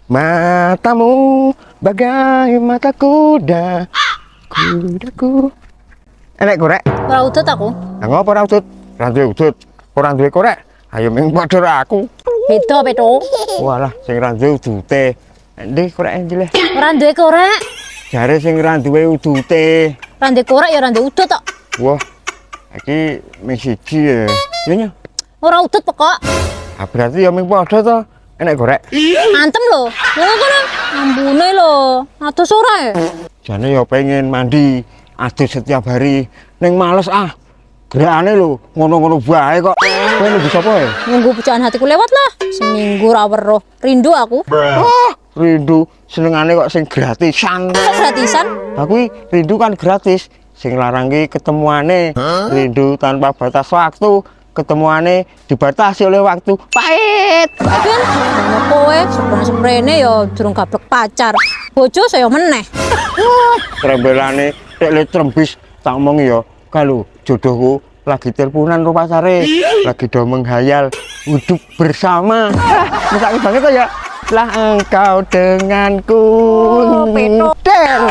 Matamu bagai mata kuda. Kudaku. Enek korek? Ora udut aku. Lah ngopo ora udut? Ora duwe udut. Ora duwe korek. Ayo ming padha aku. Beda peto. Walah, sing ra duwe udute. Ndih korek njleh. Ora duwe korek. Jare sing ra duwe udute. Ora duwe korek ya ora duwe udut tok. Wah, iki ming siji ya. Ya nya. Ora udut pokok. Ah berarti ya ming padha to. Enek korek. Antem lho. Lha kono ambune lho. Atus ora ya? Jane ya pengen mandi adus setiap hari. Ning males ah. Gerakane lho ngono-ngono bae kok. Kowe nunggu sapa ya? Nunggu pucaan hatiku lewat lah. Seminggu ra weruh. Rindu aku. Ah, rindu senengane kok sing gratisan. Kok gratisan? Aku rindu kan gratis. Sing larang ki ketemuane. Rindu tanpa batas waktu. Ketemuane dibatasi oleh waktu. Pahit. Ben, ngono kowe seprene ya durung gablek pacar. Bojo saya meneh. Trembelane tek le trembis tak omongi ya. Kalau jodohku lagi teleponan ro pasare. Lagi do menghayal hidup bersama. Mesake banget kok ya. Lah engkau denganku. Oh, peto. Den.